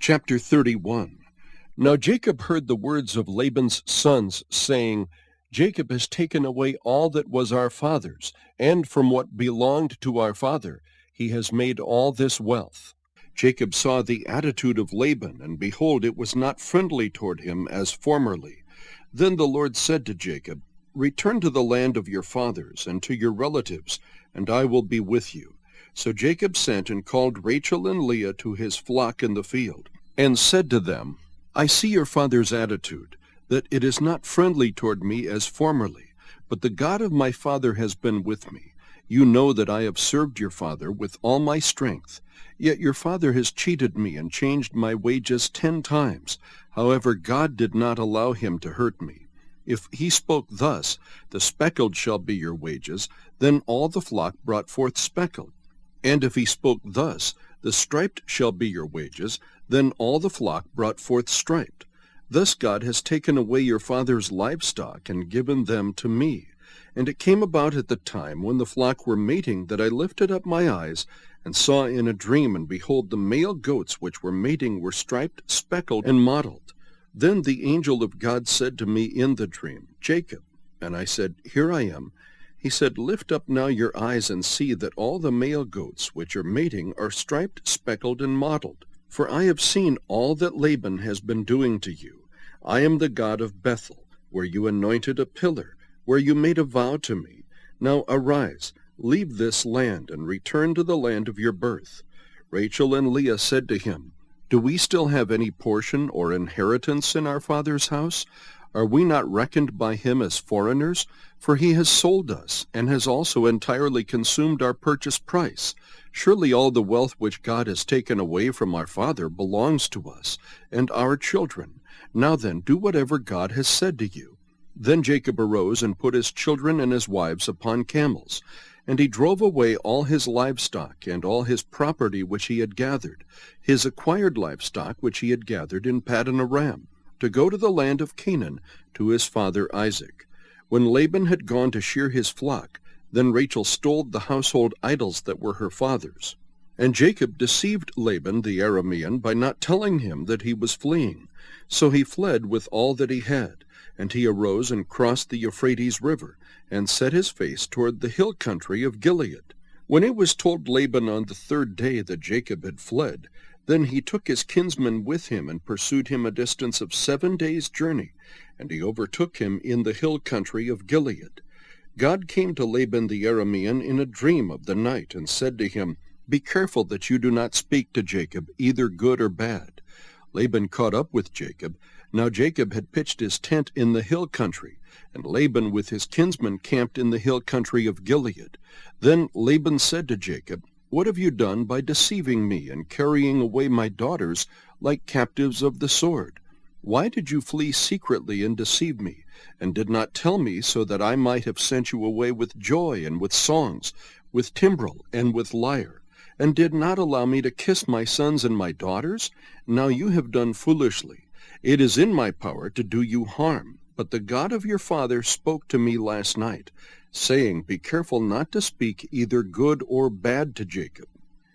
Chapter 31. Now Jacob heard the words of Laban's sons, saying, Jacob has taken away all that was our father's, and from what belonged to our father he has made all this wealth. Jacob saw the attitude of Laban, and behold, it was not friendly toward him as formerly. Then the Lord said to Jacob, Return to the land of your fathers, and to your relatives, and I will be with you. So Jacob sent and called Rachel and Leah to his flock in the field, and said to them, I see your father's attitude, that it is not friendly toward me as formerly, but the God of my father has been with me. You know that I have served your father with all my strength. Yet your father has cheated me and changed my wages 10 times. However, God did not allow him to hurt me. If he spoke thus, the speckled shall be your wages, then all the flock brought forth speckled. And if he spoke thus, the striped shall be your wages, then all the flock brought forth striped. Thus God has taken away your father's livestock and given them to me. And it came about at the time when the flock were mating that I lifted up my eyes and saw in a dream, and behold, the male goats which were mating were striped, speckled, and mottled. Then the angel of God said to me in the dream, Jacob. And I said, Here I am. He said, Lift up now your eyes and see that all the male goats which are mating are striped, speckled, and mottled. For I have seen all that Laban has been doing to you. I am the God of Bethel, where you anointed a pillar, where you made a vow to me. Now arise, leave this land, and return to the land of your birth. Rachel and Leah said to him, Do we still have any portion or inheritance in our father's house? Are we not reckoned by him as foreigners? For he has sold us, and has also entirely consumed our purchase price. Surely all the wealth which God has taken away from our father belongs to us, and our children. Now then, do whatever God has said to you. Then Jacob arose and put his children and his wives upon camels. And he drove away all his livestock and all his property which he had gathered, his acquired livestock which he had gathered in Paddan Aram, to go to the land of Canaan to his father Isaac. When Laban had gone to shear his flock, then Rachel stole the household idols that were her father's. And Jacob deceived Laban the Aramean by not telling him that he was fleeing. So he fled with all that he had, and he arose and crossed the Euphrates River, and set his face toward the hill country of Gilead. When it was told Laban on the 3rd day that Jacob had fled, then he took his kinsman with him and pursued him a distance of 7 days' journey, and he overtook him in the hill country of Gilead. God came to Laban the Aramean in a dream of the night, and said to him, Be careful that you do not speak to Jacob, either good or bad. Laban caught up with Jacob. Now Jacob had pitched his tent in the hill country, and Laban with his kinsmen camped in the hill country of Gilead. Then Laban said to Jacob, What have you done by deceiving me and carrying away my daughters like captives of the sword? Why did you flee secretly and deceive me, and did not tell me, so that I might have sent you away with joy and with songs, with timbrel and with lyre, and did not allow me to kiss my sons and my daughters? Now you have done foolishly. It is in my power to do you harm, but the God of your father spoke to me last night, saying, Be careful not to speak either good or bad to Jacob.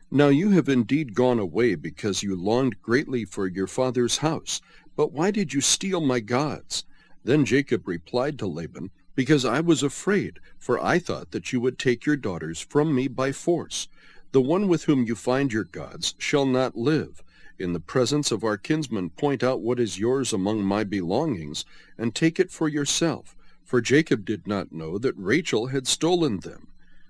Now you have indeed gone away because you longed greatly for your father's house, but why did you steal my gods? Then Jacob replied to Laban, Because I was afraid, for I thought that you would take your daughters from me by force. The one with whom you find your gods shall not live. In the presence of our kinsmen point out what is yours among my belongings, and take it for yourself. For Jacob did not know that Rachel had stolen them.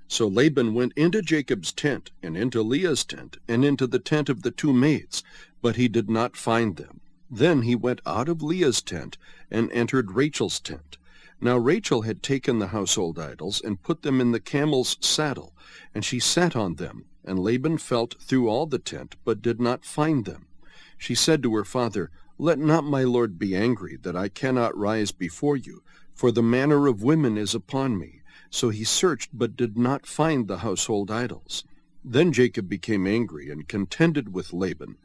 So Laban went into Jacob's tent, and into Leah's tent, and into the tent of the 2 maids, but he did not find them. Then he went out of Leah's tent, and entered Rachel's tent. Now Rachel had taken the household idols, and put them in the camel's saddle, and she sat on them. And Laban felt through all the tent, but did not find them. She said to her father, Let not my lord be angry, that I cannot rise before you, for the manner of women is upon me. So he searched, but did not find the household idols. Then Jacob became angry, and contended with Laban.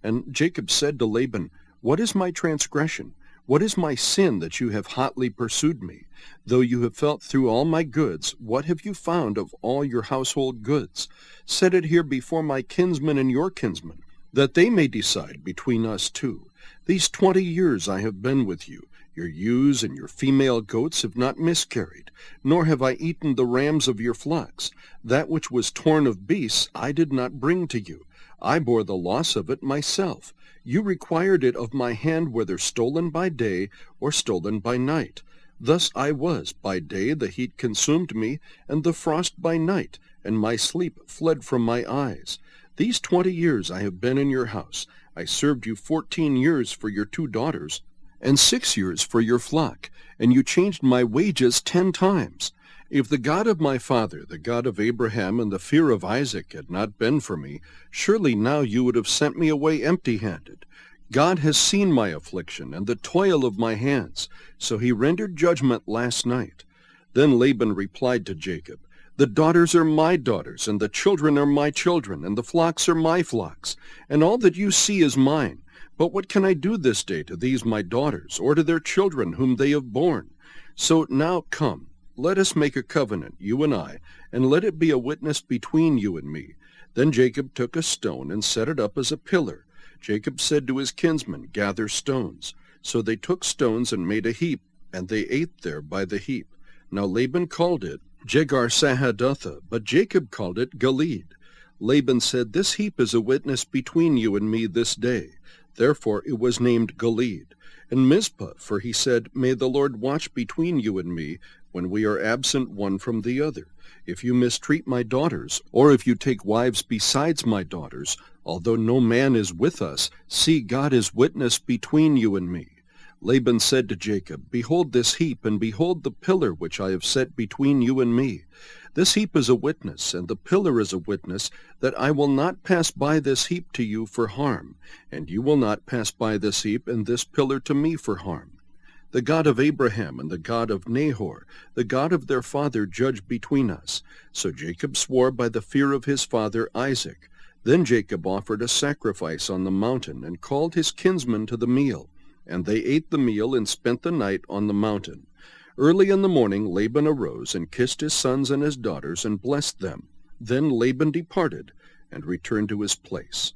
And Jacob said to Laban, What is my transgression? What is my sin that you have hotly pursued me? Though you have felt through all my goods, what have you found of all your household goods? Set it here before my kinsmen and your kinsmen. that they may decide between us two. These 20 years I have been with you. Your ewes and your female goats have not miscarried, nor have I eaten the rams of your flocks. That which was torn of beasts I did not bring to you. I bore the loss of it myself. You required it of my hand, whether stolen by day or stolen by night. Thus I was. By day the heat consumed me, and the frost by night, and my sleep fled from my eyes. These 20 years I have been in your house. I served you 14 years for your 2 daughters, and 6 years for your flock, and you changed my wages 10 times. If the God of my father, the God of Abraham, and the fear of Isaac had not been for me, surely now you would have sent me away empty-handed. God has seen my affliction and the toil of my hands, so he rendered judgment last night. Then Laban replied to Jacob, The daughters are my daughters, and the children are my children, and the flocks are my flocks, and all that you see is mine. But what can I do this day to these my daughters, or to their children whom they have borne? So now come, let us make a covenant, you and I, and let it be a witness between you and me. Then Jacob took a stone and set it up as a pillar. Jacob said to his kinsmen, Gather stones. So they took stones and made a heap, and they ate there by the heap. Now Laban called it Jegar-Sahadutha, but Jacob called it Gilead. Laban said, This heap is a witness between you and me this day. Therefore it was named Gilead. And Mizpah, for he said, May the Lord watch between you and me, when we are absent one from the other. If you mistreat my daughters, or if you take wives besides my daughters, although no man is with us, see, God is witness between you and me. Laban said to Jacob, Behold this heap, and behold the pillar which I have set between you and me. This heap is a witness, and the pillar is a witness, that I will not pass by this heap to you for harm, and you will not pass by this heap and this pillar to me for harm. The God of Abraham and the God of Nahor, the God of their father, judge between us. So Jacob swore by the fear of his father Isaac. Then Jacob offered a sacrifice on the mountain, and called his kinsmen to the meal. And they ate the meal and spent the night on the mountain. Early in the morning Laban arose and kissed his sons and his daughters and blessed them. Then Laban departed and returned to his place.